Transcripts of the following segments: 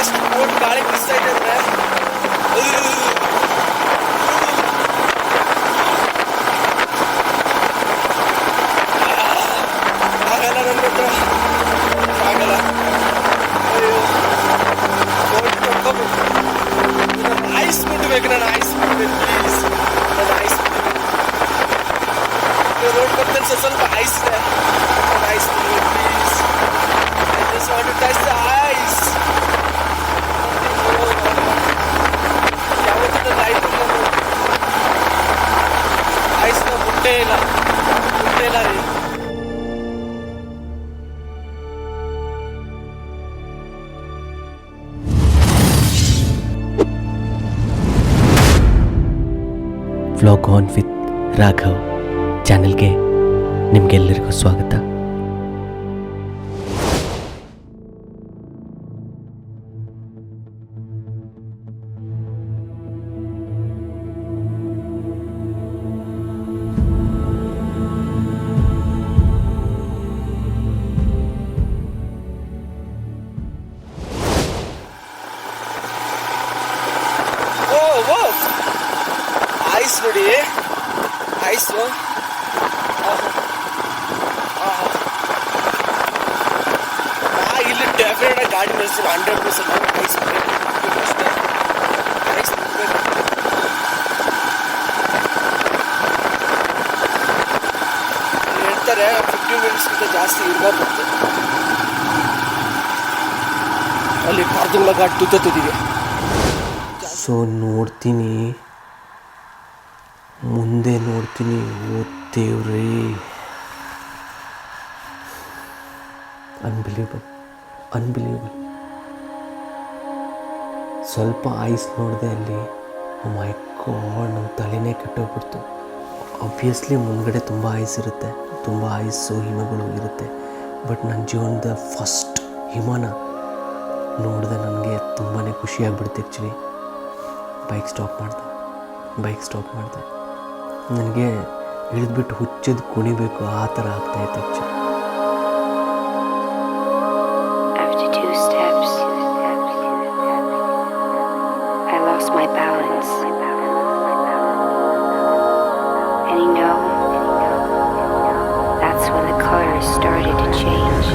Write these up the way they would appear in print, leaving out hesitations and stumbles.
ಎಷ್ಟು ಕೋಟ್ ಗಾಳಿ ಬೀಸ್ತಾ ಇದೆ ಅಂದ್ರೆ ಆಗಲ್ಲ ನನ್ನ ಹತ್ರ ಆಗಲ್ಲ. ಅಯ್ಯೋ ಕೋಟ್ ಕಟ್ಕೋಬೇಕು. ನಾನು ಐಸ್ ಮುಟ್ಬೇಕು, ನಾನು ಐಸ್ ಮುಟ್ಬೇಕು ಪ್ಲೀಸ್. ನಾನು ಐಸ್ ರೋಡ್ ಪಕ್ಕದಲ್ಲಿ ಸ್ವಲ್ಪ ಐಸ್ ಇದೆ, ನಾನು ಐಸ್ ಮುಟ್ಬೇಕು please. I just want to touch the ice. ಯಾವತ್ತೂ ನನ್ನ ಲೈಫಲ್ಲಿ ನಾನು ಐಸ್ನ ಮುಟ್ಟೇ ಇಲ್ಲ ರೀ. ವ್ಲಾಗ್ ಆನ್ ವಿತ್ ರಾಘವ್ ಚಾನೆಲ್ಗೆ ನಿಮಗೆಲ್ಲರಿಗೂ ಸ್ವಾಗತ. ಐಸ್ ನೋಡಿ, ಐಸು ಇಲ್ಲಿ ಡೆಫಿನೆಟ್ ಆಗಿ ಗಾಡಿ ನಡೆಸ್ತೀನಿ 100%. ಐಸ್ ಐಸ್ ಹೇಳ್ತಾರೆ 15 ಮಿನಿಟ್ಸ್ಗಿಂತ ಜಾಸ್ತಿ ಇರಬಾರ್ದು. ಅಲ್ಲಿ ಪಾರ್ದುಗಳ ಘಾಟ್ ತುತ್ತಿದ್ದೀವಿ. ಸೊ ನೋಡ್ತೀನಿ, ಮುಂದೆ ನೋಡ್ತೀನಿ. ಓದ್ತೇವ್ರಿ, ಅನ್ಬಿಲೀವಬಲ್. ಸ್ವಲ್ಪ ಐಸ್ ನೋಡಿದೆ ಅಲ್ಲಿ. ಮೈ ಗಾಡ್, ನಮ್ಮ ತಲೆನೇ ಕೆಟ್ಟೋಗ್ಬಿಡ್ತು. ಆಬ್ವಿಯಸ್ಲಿ ಮುಂದ್ಗಡೆ ತುಂಬ ಐಸ್ ಇರುತ್ತೆ, ತುಂಬ ಐಸು ಹಿಮಗಳು ಇರುತ್ತೆ. ಬಟ್ ನನ್ನ ಜೀವನದ ಫಸ್ಟ್ ಹಿಮನ ನೋಡಿದೆ, ನನಗೆ ತುಂಬಾ ಖುಷಿಯಾಗ್ಬಿಡುತ್ತೆ. ಆ್ಯಕ್ಚುಲಿ ಬೈಕ್ ಸ್ಟಾಪ್ ಮಾಡಿದೆ. ನನಗೆ ಇಳಿದ್ಬಿಟ್ಟು ಹುಚ್ಚದು ಕುಣಿಬೇಕು ಆ ಥರ ಆಗ್ತಾಯಿತ್ತು actually. After 2 steps, I lost my balance. And you know, that's when the colors started to change.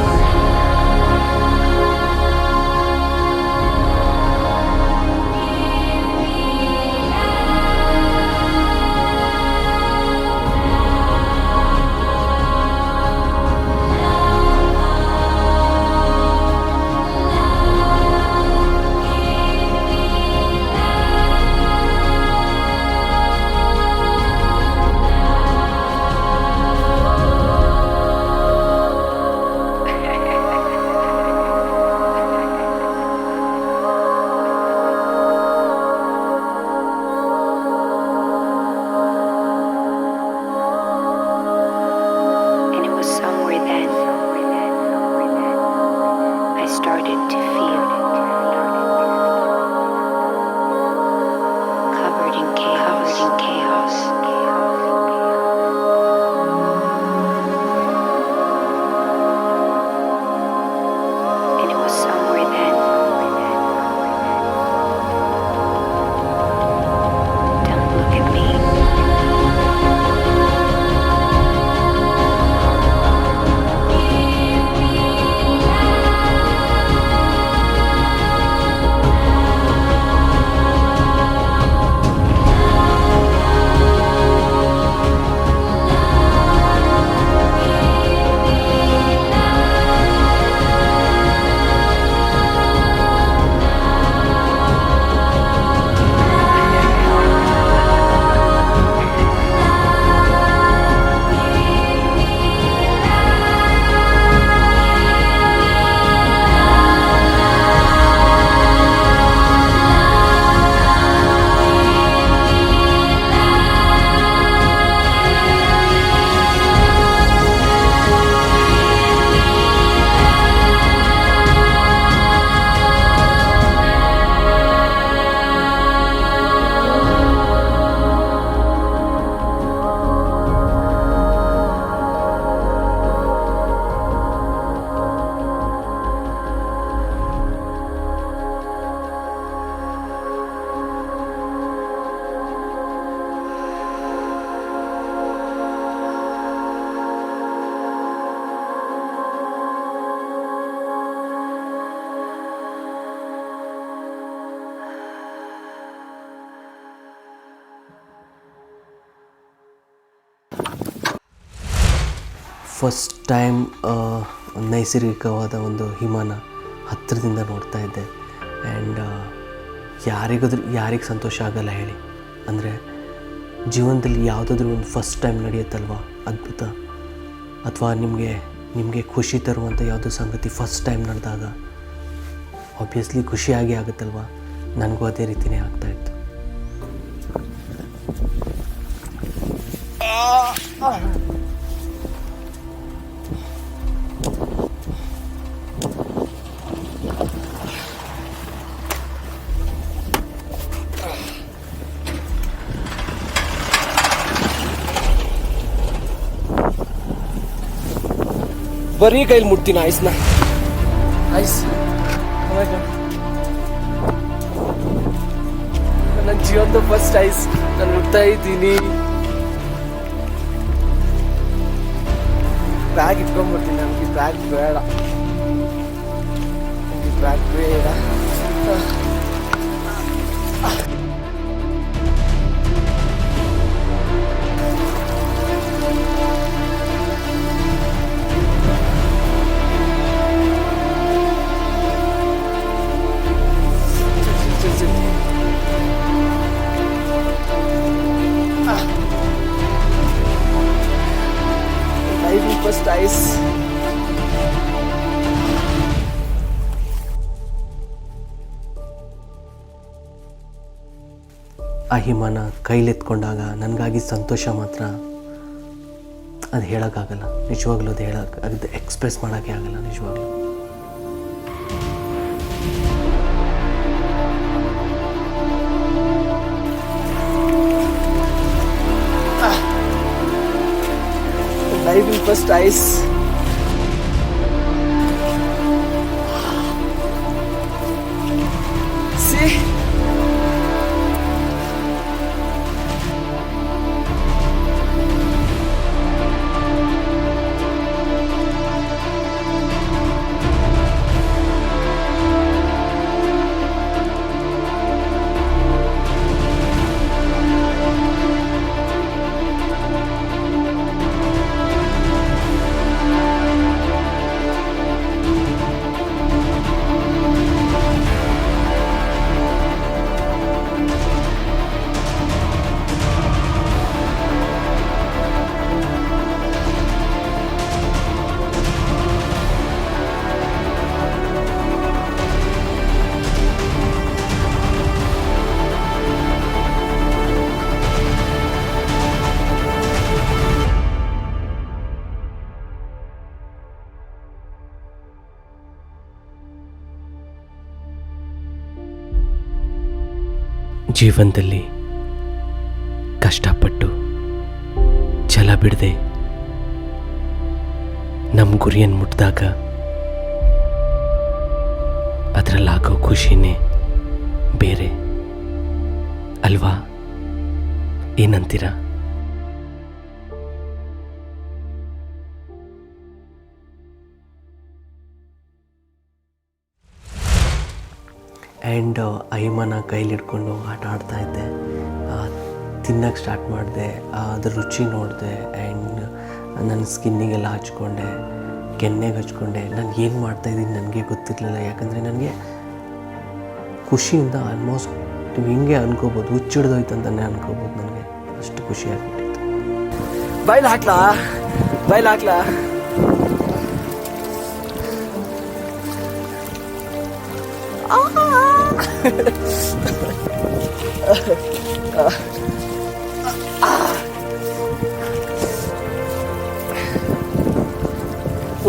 First time ನೈಸರ್ಗಿಕವಾದ ಒಂದು ಹಿಮನ ಹತ್ತಿರದಿಂದ ನೋಡ್ತಾ ಇದ್ದೆ. ಆ್ಯಂಡ್ ಯಾರಿಗೆ ಸಂತೋಷ ಆಗಲ್ಲ ಹೇಳಿ? ಅಂದರೆ ಜೀವನದಲ್ಲಿ ಯಾವುದಾದ್ರೂ ಒಂದು ಫಸ್ಟ್ ಟೈಮ್ ನಡೆಯುತ್ತಲ್ವ, ಅದ್ಭುತ, ಅಥವಾ ನಿಮಗೆ ಖುಷಿ ತರುವಂಥ ಯಾವುದೋ ಸಂಗತಿ ಫಸ್ಟ್ ಟೈಮ್ ನಡೆದಾಗ ಆಬ್ವಿಯಸ್ಲಿ ಖುಷಿಯಾಗಿ ಆಗುತ್ತಲ್ವ. ನನಗೂ ಅದೇ ರೀತಿಯೇ ಆಗ್ತಾಯಿತ್ತು. ಬರೀ ಕೈಲಿ ಮುಟ್ತೀನಿ ಐಸ್ನ. ಐಸ್ ನನ್ನ ಜೀವನದ ಫಸ್ಟ್ ಐಸ್ ನಾನು ಮುಟ್ತಾ ಇದ್ದೀನಿ. ಬ್ಯಾಗ್ ಇಟ್ಕೊಂಡ್ಬಿಡ್ತೀನಿ. ನನಗೆ ಬ್ಯಾಗ್ ಬೇಡ, ನನಗೆ ಬ್ಯಾಗ್ ಬೇಡ. First ice. ಆ ಹಿಮನ ಕೈಲೆತ್ಕೊಂಡಾಗ ನನಗಾಗಿ ಸಂತೋಷ ಮಾತ್ರ ಅದು ಹೇಳೋಕ್ಕಾಗಲ್ಲ. ನಿಜವಾಗ್ಲೂ ಅದು ಎಕ್ಸ್ಪ್ರೆಸ್ ಮಾಡೋಕ್ಕೆ ಆಗಲ್ಲ ನಿಜವಾಗ್ಲೂ. Life in first ice. See? ಜೀವನದಲ್ಲಿ ಕಷ್ಟಪಟ್ಟು ಛಲ ಬಿಡದೆ ನಮ್ಮ ಗುರಿಯನ್ನು ಮುಟ್ಟಿದಾಗ ಅದರಲ್ಲಾಗೋ ಖುಷಿನೇ ಬೇರೆ ಅಲ್ವಾ? ಏನಂತೀರಾ? ಆ್ಯಂಡ್ ಹಿಮನ ಕೈಲಿಡ್ಕೊಂಡು ಆಟ ಆಡ್ತಾಯಿದ್ದೆ. ತಿನ್ನೋಕ್ಕೆ ಸ್ಟಾರ್ಟ್ ಮಾಡಿದೆ. ಅದ್ರ ರುಚಿ ನೋಡಿದೆ. ಆ್ಯಂಡ್ ನನ್ನ ಸ್ಕಿನ್ನಿಗೆಲ್ಲ ಹಚ್ಕೊಂಡೆ, ಕೆನ್ನೆಗೆ ಹಚ್ಕೊಂಡೆ. ನಾನು ಏನು ಮಾಡ್ತಾಯಿದ್ದೀನಿ ನನಗೆ ಗೊತ್ತಿರಲಿಲ್ಲ. ಯಾಕಂದರೆ ನನಗೆ ಖುಷಿಯಿಂದ ಆಲ್ಮೋಸ್ಟ್ ಹಿಂಗೆ ಅನ್ಕೋಬೋದು, ಹುಚ್ಚಿಡ್ದೋಯ್ತು ಅಂತಲೇ ಅನ್ಕೋಬೋದು. ನನಗೆ ಅಷ್ಟು ಖುಷಿಯಾಗ್ಬಿಟ್ಟಿತ್ತು. ಬಾಯ್ಲಿ ಹಾಕ್ಲಾ?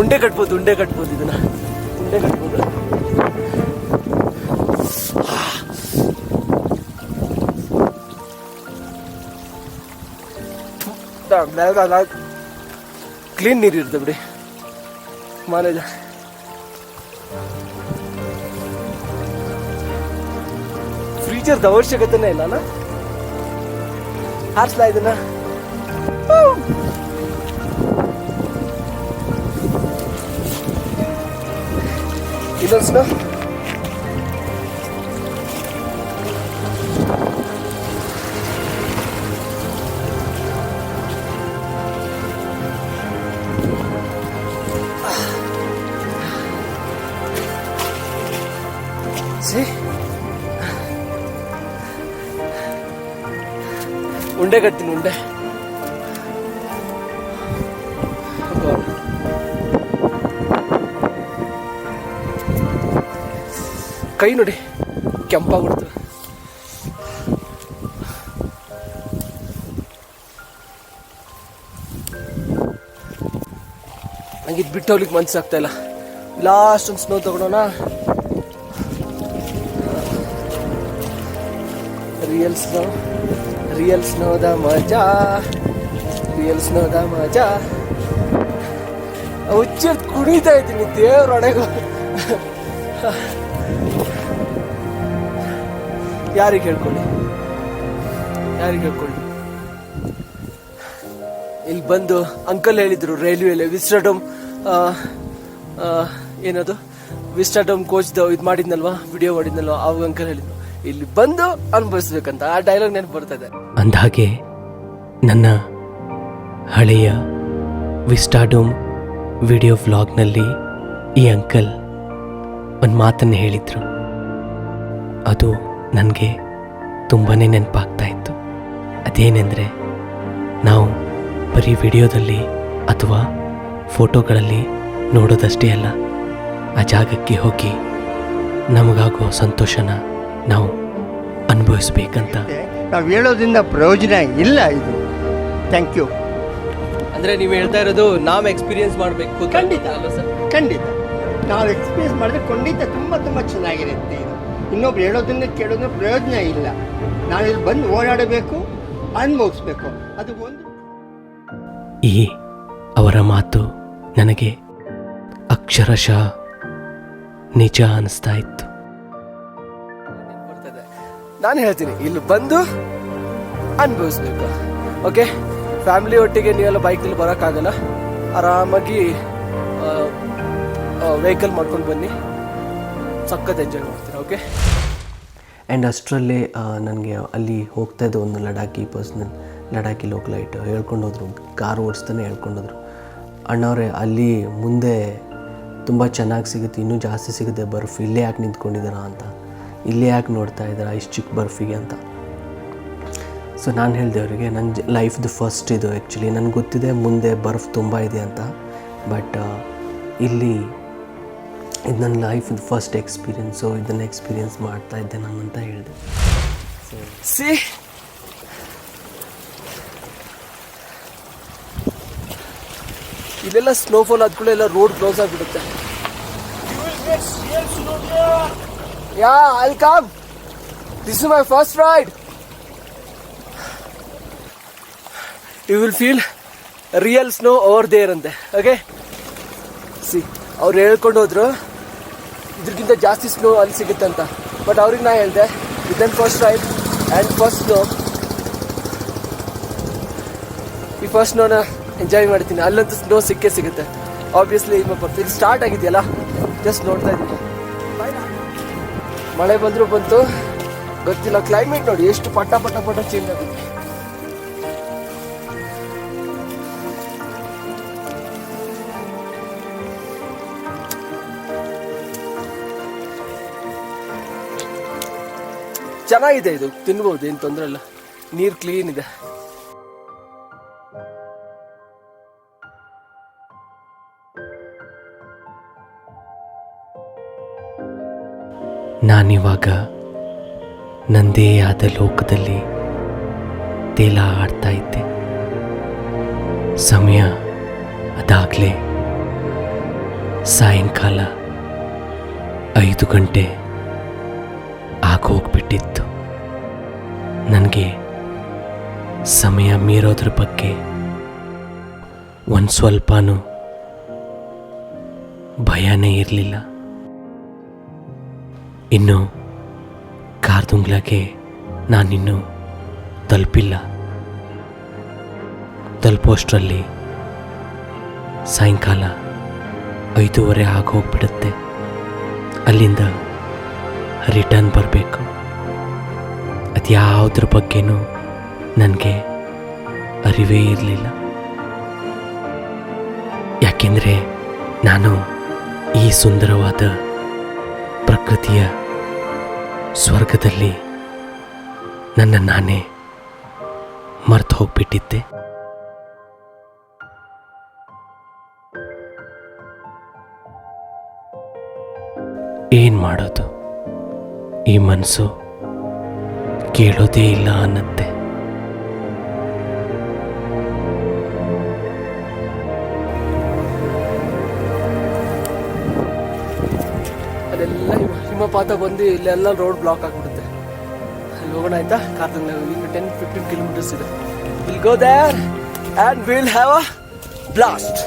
ಉಂಡೆ ಕಟ್ಬೋದು ಇದನ್ನ. ಉಂಡೆ ಕಟ್ಬೋದು. ಕ್ಲೀನ್ ನೀರು ಇರುತ್ತೆ ಬಿಡಿ ಮನೇಲಿ. ಫ್ರೀಜರ್ದ ಅವಶ್ಯಕತೆನೇ ಇಲ್ಲ. ಹಾರಿಸ್ಲಾ ಇದನ್ನ? ಇನ್ನೊಂದ್ಸಲ ಉಂಡೆ ಕಟ್ತೀನಿ ಉಂಡೆ. ಕೈ ನೋಡಿ ಕೆಂಪಾಗ್ಬಿಡ್ತು. ನಂಗೆ ಇದು ಬಿಟ್ಟು ಹೋಗ್ಲಿಕ್ಕೆ ಮನ್ಸಾಗ್ತಾ ಇಲ್ಲ. ಲಾಸ್ಟ್ ಒಂದು ಸ್ನೋ ತಗೊಳೋಣ. ರಿಯಲ್ ಸ್ನೋದ ಮಜಾ, ರಿಯಲ್ ಸ್ನೋದ ಮಜಾ. ಹುಚ್ಚ ಕುಣಿತಾ ಇದ್ದೀನಿ ದೇವ್ರೊಳಗೂ. ಯಾರಿಗೆ ಹೇಳ್ಕೊಳ್ಳಿ, ಇಲ್ಲಿ ಬಂದು ಅಂಕಲ್ ಹೇಳಿದ್ರು ರೈಲ್ವೆಲಿ ವಿಸ್ಟಾಡೋಮ್ ಏನದು ವಿಸ್ಟಾಡೋಮ್ ಕೋಚ್ದು ಇದು ಮಾಡಿದ್ನಲ್ವಾ, ವಿಡಿಯೋ ಮಾಡಿದ್ನಲ್ವಾ, ಅವಾಗ ಅಂಕಲ್ ಹೇಳಿದ್ರು ಇಲ್ಲಿ ಬಂದು ಅನುಭವಿಸ್ಬೇಕಂತ. ಆ ಡೈಲಾಗ್ ನೆನಪು ಬರ್ತದೆ. ಅಂದಹಾಗೆ ನನ್ನ ಹಳೆಯ ವಿಸ್ಟಾಡೋಮ್ ವಿಡಿಯೋ ವ್ಲಾಗ್ನಲ್ಲಿ ಈ ಅಂಕಲ್ ಒಂದು ಮಾತನ್ನು ಹೇಳಿದರು. ಅದು ನನಗೆ ತುಂಬಾ ನೆನಪಾಗ್ತಾ ಇತ್ತು. ಅದೇನೆಂದರೆ, ನಾವು ಬರೀ ವಿಡಿಯೋದಲ್ಲಿ ಅಥವಾ ಫೋಟೋಗಳಲ್ಲಿ ನೋಡೋದಷ್ಟೇ ಅಲ್ಲ, ಆ ಜಾಗಕ್ಕೆ ಹೋಗಿ ನಮಗಾಗೋ ಸಂತೋಷನ ನಾವು ಅನುಭವಿಸ್ಬೇಕಂತ. ನಾವು ಹೇಳೋದ್ರಿಂದ ಪ್ರಯೋಜನ ಇಲ್ಲ. ಇದು ಥ್ಯಾಂಕ್ ಯು. ಅಂದರೆ ನೀವು ಹೇಳ್ತಾ ಇರೋದು ನಾವು ಎಕ್ಸ್ಪೀರಿಯನ್ಸ್ ಮಾಡಬೇಕು. ಖಂಡಿತ ಅಲ್ವಾ ಸರ್? ಖಂಡಿತ ನಾವು ಎಕ್ಸ್ಪೀರಿಯನ್ಸ್ ಮಾಡಿದ್ರೆ ಖಂಡಿತ ತುಂಬ ಚೆನ್ನಾಗಿರುತ್ತೆ. ಇದು ಇನ್ನೊಬ್ರು ಹೇಳೋದನ್ನ ಕೇಳೋದ್ರ ಪ್ರಯೋಜನ ಇಲ್ಲ. ನಾವು ಇಲ್ಲಿ ಬಂದು ಓಡಾಡಬೇಕು, ಅನುಭವಿಸ್ಬೇಕು. ಅದು ಒಂದು ಈ ಅವರ ಮಾತು ನನಗೆ ಅಕ್ಷರಶಃ ನಿಜ ಅನಿಸ್ತಾ ಇತ್ತು. ನಾನು ಹೇಳ್ತೀನಿ ಇಲ್ಲಿ ಬಂದು ಅನುಭವಿಸ್ಬೇಕು. ಓಕೆ, ಫ್ಯಾಮಿಲಿ ಒಟ್ಟಿಗೆ ನೀವೆಲ್ಲ ಬೈಕಲ್ಲಿ ಬರೋಕ್ಕಾಗಲ್ಲ, ಆರಾಮಾಗಿ ವೆಹಿಕಲ್ ಮಾಡ್ಕೊಂಡು ಬನ್ನಿ, ಸಖತ್ ಎಂಜಾಯ್ ಮಾಡ್ತೀರಾ. ಓಕೆ. ಆ್ಯಂಡ್ ಅಷ್ಟರಲ್ಲೇ ನನಗೆ ಅಲ್ಲಿ ಹೋಗ್ತಾ ಇದ್ದ ಒಂದು ಲಡಾಖಿ ಲೋಕಲೈಟ್ ಹೇಳ್ಕೊಂಡು ಹೋದ್ರು, ಕಾರ್ ಓಡಿಸ್ತಾನೆ ಹೇಳ್ಕೊಂಡು ಹೋದ್ರು, ಅಣ್ಣವ್ರೆ ಅಲ್ಲಿ ಮುಂದೆ ತುಂಬ ಚೆನ್ನಾಗಿ ಸಿಗುತ್ತೆ, ಇನ್ನೂ ಜಾಸ್ತಿ ಸಿಗುತ್ತೆ ಬರ್ಫ್, ಇಲ್ಲೇ ಯಾಕೆ ನಿಂತ್ಕೊಂಡಿದ್ದೀರಾ ಅಂತ, ಇಲ್ಲೇ ಯಾಕೆ ನೋಡ್ತಾ ಇದ್ದೀರಾ ಇಷ್ಟು ಚಿಕ್ಕ ಬರ್ಫಿಗೆ ಅಂತ. ಸೊ ನಾನು ಹೇಳಿದೆ ಅವರಿಗೆ, ನನ್ನ ಲೈಫ್ದು ಫಸ್ಟ್ ಇದು ಆ್ಯಕ್ಚುಲಿ. ನನಗೆ ಗೊತ್ತಿದೆ ಮುಂದೆ ಬರ್ಫ್ ತುಂಬ ಇದೆ ಅಂತ, ಬಟ್ ಇಲ್ಲಿ ಇದು ನನ್ನ ಲೈಫ್ದು ಫಸ್ಟ್ ಎಕ್ಸ್ಪೀರಿಯನ್ಸು, ಇದನ್ನು ಎಕ್ಸ್ಪೀರಿಯನ್ಸ್ ಮಾಡ್ತಾ ಇದ್ದೆ ನಾನು ಅಂತ ಹೇಳಿದೆ. ಸಿ ಇಲ್ಲೆಲ್ಲ ಸ್ನೋಫಾಲ್ ಆದ್ಕೂಡ ಎಲ್ಲ ರೋಡ್ ಕ್ಲೋಸ್ ಆಗಿಬಿಡುತ್ತೆ. I'll come. This is my first ride. You will feel real snow over there ante. Okay? See, ಅವ್ರು ಹೇಳ್ಕೊಂಡು ಹೋದ್ರು ಇದ್ರಕ್ಕಿಂತ ಜಾಸ್ತಿ ಸ್ನೋ ಅಲ್ಲಿ ಸಿಗುತ್ತೆ ಅಂತ. ಬಟ್ ಅವ್ರಿಗೆ ನಾ ಹೇಳಿದೆ ಇದನ್ನು first ride and first snow, ಈ ಫಸ್ಟ್ ಸ್ನೋನ ಎಂಜಾಯ್ ಮಾಡ್ತೀನಿ. ಅಲ್ಲಂತೂ ಸ್ನೋ ಸಿಕ್ಕೇ ಸಿಗುತ್ತೆ ಆಬ್ವಿಯಸ್ಲಿ. ಇದು ಸ್ಟಾರ್ಟ್ ಆಗಿದೆಯಲ್ಲ, ಜಸ್ಟ್ ನೋಡ್ತಾ ಇದ್ದೀನಿ. ಮಳೆ ಬಂದರೂ ಬಂತು ಗೊತ್ತಿಲ್ಲ. ಕ್ಲೈಮೇಟ್ ನೋಡಿ ಎಷ್ಟು ಪಟ ಚೇಂಜ್ ಆಗುತ್ತೆ. ಚೆನ್ನಾಗಿದೆ, ಇದು ತಿನ್ಬೋದು, ಏನು ತೊಂದರೆ ಇಲ್ಲ. ನೀರು ಕ್ಲೀನ್ ಇದೆ. ನಾನಿವಾಗ ನಂದೇ ಆದ ಲೋಕದಲ್ಲಿ ತೇಲ ಆಡ್ತಾ ಇದ್ದೆ. ಸಮಯ ಅದಾಗಲೇ ಸಾಯಂಕಾಲ 5 ಗಂಟೆ ಆಗೋಗ್ಬಿಟ್ಟಿತ್ತು. ನನಗೆ ಸಮಯ ಮೀರೋದ್ರ ಬಗ್ಗೆ ಒಂದು ಸ್ವಲ್ಪನೂ ಭಯನೇ ಇರಲಿಲ್ಲ. ಇನ್ನು ಕಾರ್ದುಂಗ್ಲಾಗೆ ನಾನಿನ್ನೂ ತಲುಪಿಲ್ಲ. ತಲುಪೋಷ್ಟರಲ್ಲಿ ಸಾಯಂಕಾಲ 5:30 ಆಗೋಗ್ಬಿಡುತ್ತೆ. ಅಲ್ಲಿಂದ ರಿಟರ್ನ್ ಬರಬೇಕು. ಅದು ಯಾವುದ್ರ ಬಗ್ಗೆನೂ ನನಗೆ ಅರಿವೇ ಇರಲಿಲ್ಲ. ಯಾಕೆಂದರೆ ನಾನು ಈ ಸುಂದರವಾದ ಪ್ರಕೃತಿಯ ಸ್ವರ್ಗದಲ್ಲಿ ನನ್ನ ನಾನೇ ಮರ್ತು ಹೋಗ್ಬಿಟ್ಟಿದ್ದೆ. ಏನು ಮಾಡೋದು, ಈ ಮನಸ್ಸು ಕೇಳೋದೇ ಇಲ್ಲ ಅನ್ನತ್ತೆ. ಅದೆಲ್ಲ ಹಿಮಪಾತ ಬಂದು ಇಲ್ಲೆಲ್ಲ ರೋಡ್ ಬ್ಲಾಕ್ ಆಗಿಬಿಡುತ್ತೆ. ಅಲ್ಲಿ ಹೋಗೋಣ ಆಯ್ತಾ? ಕಾರ್ದಂಗ್ಲ ಇನ್ನು 10-15 ಕಿಲೋಮೀಟರ್ಸ್ ಇದೆ. Will go there and will have a blast.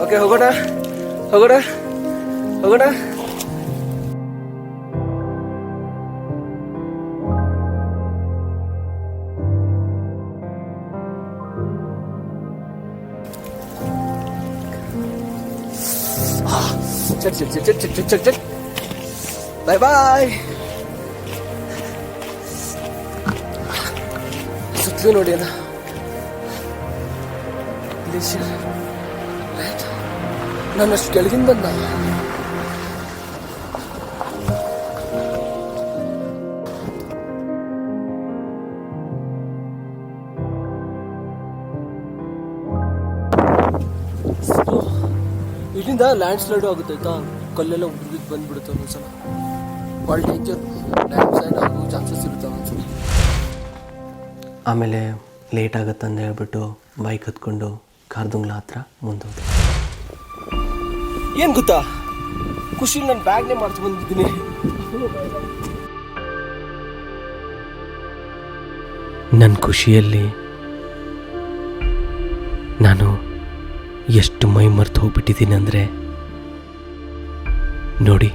Okay, ಹೋಗೋಣ ಹೋಗೋಣ ಹೋಗೋಣ. ಚಟ್ ಬಾಯ್ ಬಾಯ್. ಸುತ್ತಲೂ ನೋಡಿ ಅಲ್ಲ ಗ್ಲೇಷಿಯರ್. ನಾನು ಅಷ್ಟು ಕೆಳಗಿಂದ ಬಂದ. ಇಲ್ಲಿಂದ ಲ್ಯಾಂಡ್ ಸ್ಲೈಡು ಆಗುತ್ತೆ ಆಯ್ತಾ. ಕಲ್ಲೆಲ್ಲ ಉದ್ರಿಗೆ ಬಂದ್ಬಿಡುತ್ತೆ ಒಂದೊಂದ್ಸಲ. ಭಾಳ ಡೇಂಜರ್. ಲ್ಯಾಂಡ್ ಸ್ಲೈಡ್ ಆಗೋ ಚಾನ್ಸಸ್ ಇರುತ್ತೆ ಒಂದೊಂದ್ಸಲ. ಆಮೇಲೆ ಲೇಟ್ ಆಗುತ್ತಂತ ಹೇಳ್ಬಿಟ್ಟು ಬೈಕ್ ಹತ್ಕೊಂಡು ಕಾರ್ದುಂಗ್ಲ ಹತ್ರ ಮುಂದೋದೆ. ಏನು ಗೊತ್ತಾ, ಖುಷಿಲಿ ನಾನು ಬ್ಯಾಗ್ನೇ ಮಾಡ್ತು ಬಂದಿದ್ದೀನಿ. ನನ್ನ ಖುಷಿಯಲ್ಲಿ ನಾನು ಎಷ್ಟು ಮೈ ಮರೆತು ಹೋಗ್ಬಿಟ್ಟಿದ್ದೀನಿ ಅಂದರೆ ನೋಡಿ,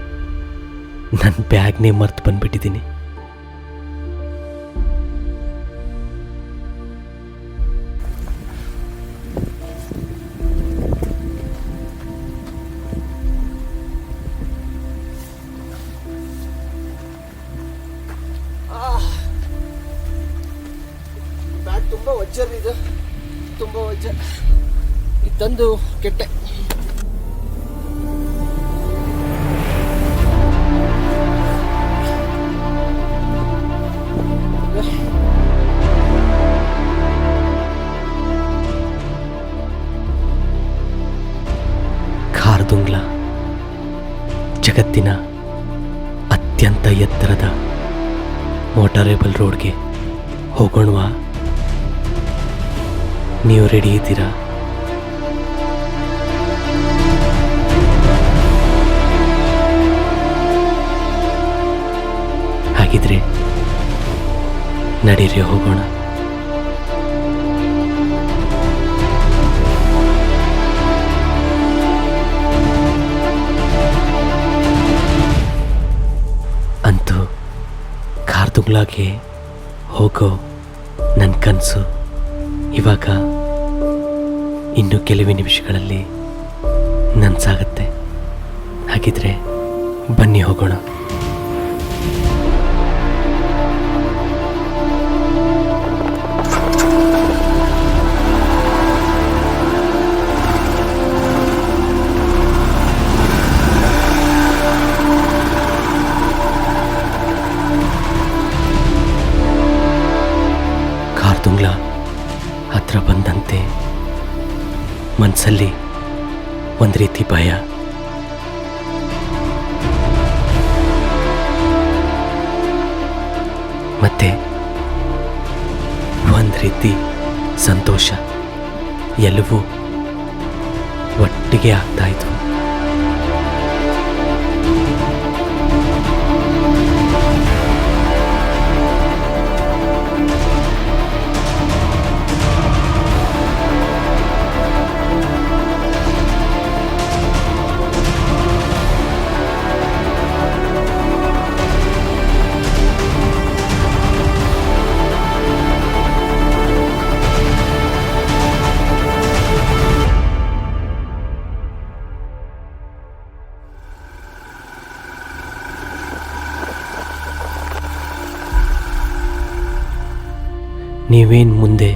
ನನ್ನ ಬ್ಯಾಗ್ನೇ ಮರ್ತು ಬಂದ್ಬಿಟ್ಟಿದ್ದೀನಿ. ಬ್ಯಾಗ್ ತುಂಬ ವಜ್ಜರ್ ಇದು, ತುಂಬ ವಜ್ಜ. ಇದ್ದಂದು ಕೆಟ್ಟೆ. ಕಾರ್ದುಂಗ್ಲ ಜಗತ್ತಿನ ಅತ್ಯಂತ ಎತ್ತರದ ಮೋಟಾರೇಬಲ್ ರೋಡ್ಗೆ ಹೋಗೋಣವಾ? ನೀವು ರೆಡಿ ಇದ್ದೀರಾ? ಹಾಗಿದ್ರೆ ನಡೀರಿ ಹೋಗೋಣ. ಅಂತೂ ಕಾರ್ದುಂಗ್ಲಾಗೆ ಹೋಗೋ ನನ್ನ ಕನಸು ಇವಾಗ ಇನ್ನು ಕೆಲವೇ ನಿಮಿಷಗಳಲ್ಲಿ ನನಸಾಗತ್ತೆ. ಹಾಗಿದ್ರೆ ಬನ್ನಿ ಹೋಗೋಣ. ಕಾರ್ದುಂಗ್ಲ ಹತ್ರ ಬಂದಂತೆ ಮನಸ್ಸಲ್ಲಿ ಒಂದು ರೀತಿ ಭಯ, ಮತ್ತೆ ಒಂದು ರೀತಿ ಸಂತೋಷ, ಎಲ್ಲವೂ ಒಟ್ಟಿಗೆ ಆಗ್ತಾ ಇದ್ವು. ನೀವೇನು ಮುಂದೆ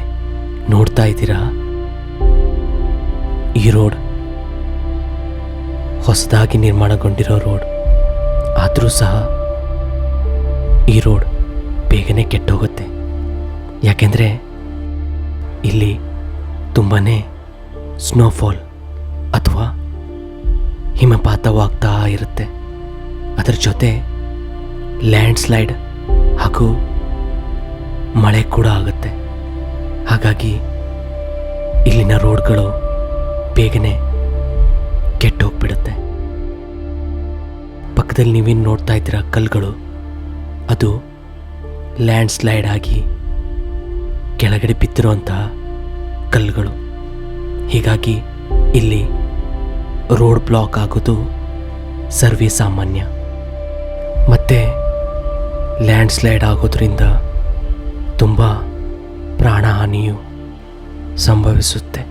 ನೋಡ್ತಾ ಇದ್ದೀರಾ? ಈ ರೋಡ್ ಹೊಸದಾಗಿ ನಿರ್ಮಾಣಗೊಂಡಿರೋ ರೋಡ್ ಆದರೂ ಸಹ ಈ ರೋಡ್ ಬೇಗನೆ ಕೆಟ್ಟೋಗುತ್ತೆ. ಯಾಕೆಂದರೆ ಇಲ್ಲಿ ತುಂಬಾ ಸ್ನೋಫಾಲ್ ಅಥವಾ ಹಿಮಪಾತವಾಗ್ತಾ ಇರುತ್ತೆ. ಅದರ ಜೊತೆ ಲ್ಯಾಂಡ್ ಸ್ಲೈಡ್ ಹಾಗೂ ಮಳೆ ಕೂಡ ಆಗುತ್ತೆ. ಹಾಗಾಗಿ ಇಲ್ಲಿನ ರೋಡ್ಗಳು ಬೇಗನೆ ಕೆಟ್ಟೋಗ್ಬಿಡುತ್ತೆ. ಪಕ್ಕದಲ್ಲಿ ನೀವೇನು ನೋಡ್ತಾ ಇದ್ದೀರಾ ಕಲ್ಲುಗಳು, ಅದು ಲ್ಯಾಂಡ್ ಸ್ಲೈಡ್ ಆಗಿ ಕೆಳಗಡೆ ಬಿದ್ದಿರುವಂತಹ ಕಲ್ಲುಗಳು. ಹೀಗಾಗಿ ಇಲ್ಲಿ ರೋಡ್ ಬ್ಲಾಕ್ ಆಗೋದು ಸರ್ವೇ ಸಾಮಾನ್ಯ. ಮತ್ತು ಲ್ಯಾಂಡ್ ಸ್ಲೈಡ್ ಆಗೋದ್ರಿಂದ ತುಂಬ ಪ್ರಾಣಹಾನಿಯು ಸಂಭವಿಸುತ್ತೆ.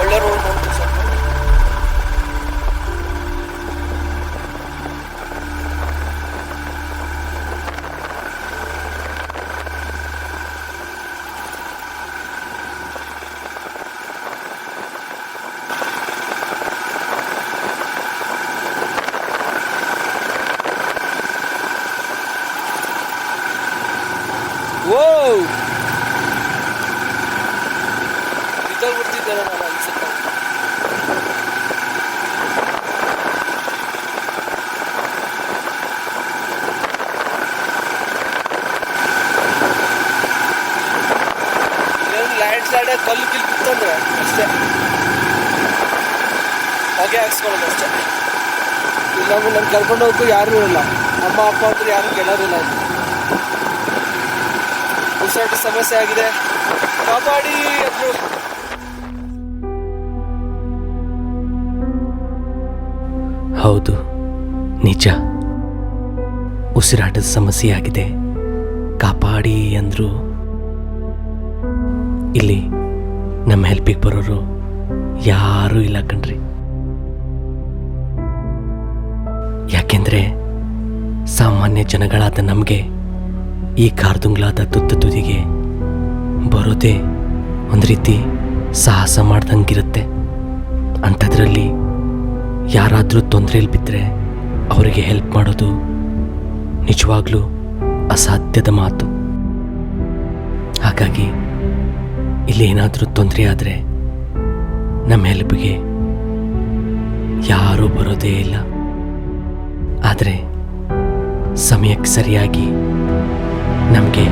ಒಳ್ಳೆ ರೋಡ್ ಬಂತು ಸರ್. ಓ ಬಿದ್ದೋಗ್ಬಿಡ್ತಿದ್ದಲ್ಲ ನಾನು ಅನ್ಸುತ್ತೆ. ಲ್ಯಾಂಡ್ ಸ್ಲೈಡ್ ಕಲ್ಲು ಗಿಲ್ ಬಿತ್ತಂದ್ರೆ ಅಷ್ಟೇ ಹಾಗೆ ಹಾಕ್ಸ್ಕೊಳ್ಳೋದು ಅಷ್ಟೇ. ಇಲ್ಲ ನನ್ನ ಕರ್ಕೊಂಡು ಹೋಗಕ್ಕೂ ಯಾರೂ ಇರಲ್ಲ. ಅಮ್ಮ ಅಪ್ಪ ಅಂದ್ರೆ ಯಾರು ಗೆಲ್ಲೋರಿಲ್ಲ. ಉಸಿರಾಟ ಸಮಸ್ಯೆ ಆಗಿದೆ, ಕಾಪಾಡಿ ಅಂದ್ರು. ಹೌದು, ನಿಜ. ಉಸಿರಾಟದ ಸಮಸ್ಯೆ ಆಗಿದೆ, ಕಾಪಾಡಿ ಅಂದರು. ಇಲ್ಲಿ ನಮ್ಮ ಹೆಲ್ಪಿಗೆ ಬರೋರು ಯಾರೂ ಇಲ್ಲ ಕಣ್ರಿ. ಯಾಕೆಂದರೆ ಸಾಮಾನ್ಯ ಜನಗಳಾದ ನಮಗೆ ಈ ಕಾರ್ದುಂಗ್ಲಾದ ತುತ್ತ ತುದಿಗೆ ಬರೋದೇ ಒಂದು ರೀತಿ ಸಾಹಸ ಮಾಡ್ದಂಗಿರುತ್ತೆ. ಅಂಥದ್ರಲ್ಲಿ ಯಾರಾದರೂ ತೊಂದರೆಯಲ್ಲಿ ಬಿದ್ದರೆ ಅವರಿಗೆ ಹೆಲ್ಪ್ ಮಾಡೋದು ನಿಜವಾಗ್ಲೂ ಅಸಾಧ್ಯದ ಮಾತು. ಹಾಗಾಗಿ ಇಲ್ಲಿ ಏನಾದರೂ ತೊಂದರೆ ಆದರೆ ನಮ್ಮ ಹೆಲ್ಪ್ಗೆ ಯಾರೂ ಬರೋದೇ ಇಲ್ಲ. ಆದರೆ ಸಮಯಕ್ಕೆ ಸರಿಯಾಗಿ ನಮಗೆ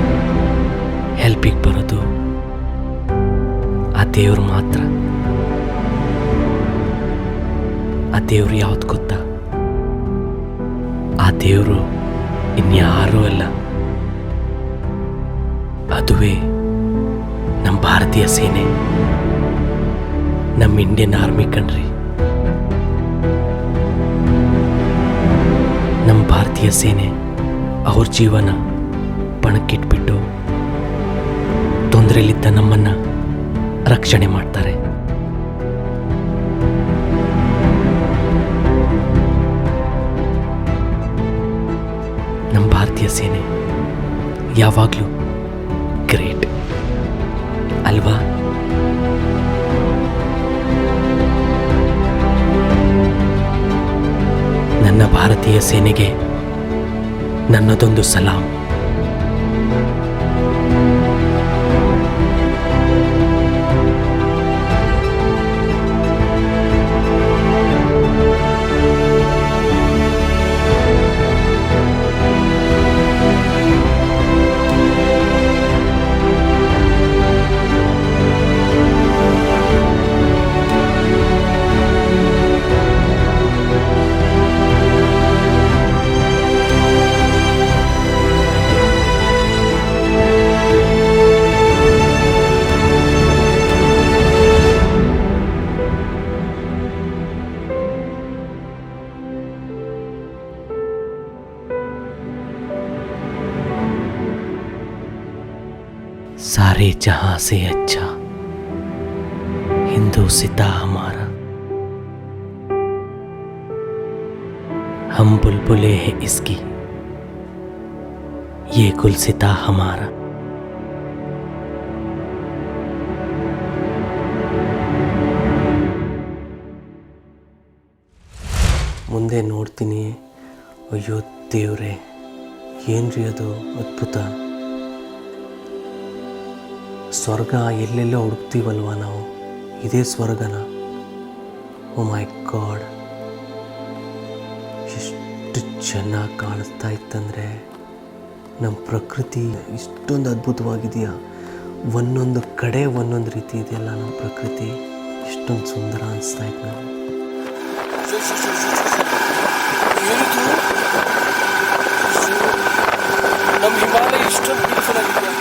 ಹೆಲ್ಪಿಗೆ ಬರೋದು ಆ ದೇವರು ಮಾತ್ರ. ಆ ದೇವರು ಯಾವ್ದು ಗೊತ್ತಾ? ಆ ದೇವರು ಇನ್ಯಾರೂ ಅಲ್ಲ, ಅದುವೇ ನಮ್ಮ ಭಾರತೀಯ ಸೇನೆ, ನಮ್ಮ ಇಂಡಿಯನ್ ಆರ್ಮಿ ಕಣ್ರಿ. ನಮ್ಮ ಭಾರತೀಯ ಸೇನೆ ಅವ್ರ ಜೀವನ ಪಣಕ್ಕಿಟ್ಬಿಟ್ಟು ತೊಂದರೆಯಲ್ಲಿದ್ದ ನಮ್ಮನ್ನು ರಕ್ಷಣೆ ಮಾಡ್ತಾರೆ. ನಮ್ಮ ಭಾರತೀಯ ಸೇನೆ ಯಾವಾಗಲೂ ಗ್ರೇಟ್ ಅಲ್ವಾ? ನನ್ನ ಭಾರತೀಯ ಸೇನೆಗೆ ನನ್ನದೊಂದು ಸಲಾಂ. सारे जहां से अच्छा हिंदुस्तान हमारा, हम बुलबुलें हैं इसकी, ये गुलसिता हमारा. ಮುಂದೆ ನೋಡ್ತೀನಿ, ಅಯ್ಯೋ ದೇವ್ರೆ, ಏನ್ರಿ ಅದು ಅದ್ಭುತ. ಸ್ವರ್ಗ ಎಲ್ಲೆಲ್ಲೋ ಹುಡುಕ್ತೀವಲ್ವ ನಾವು, ಇದೇ ಸ್ವರ್ಗನ? ಓ ಮೈ ಗಾಡ್, ಎಷ್ಟು ಚೆನ್ನಾಗಿ ಕಾಣಿಸ್ತಾ ಇತ್ತಂದರೆ. ನಮ್ಮ ಪ್ರಕೃತಿ ಇಷ್ಟೊಂದು ಅದ್ಭುತವಾಗಿದೆಯಾ? ಒಂದೊಂದು ಕಡೆ ಒಂದೊಂದು ರೀತಿ ಇದೆಯಲ್ಲ ನಮ್ಮ ಪ್ರಕೃತಿ, ಇಷ್ಟೊಂದು ಸುಂದರ ಅನಿಸ್ತಾ ಇತ್ತು ನಾವು. ನಮ್ಮ ಹಿಮಾಲಯ ಇಷ್ಟೊಂದು ಬ್ಯೂಟಿಫುಲ್ ಆಗಿದೆಯಾ?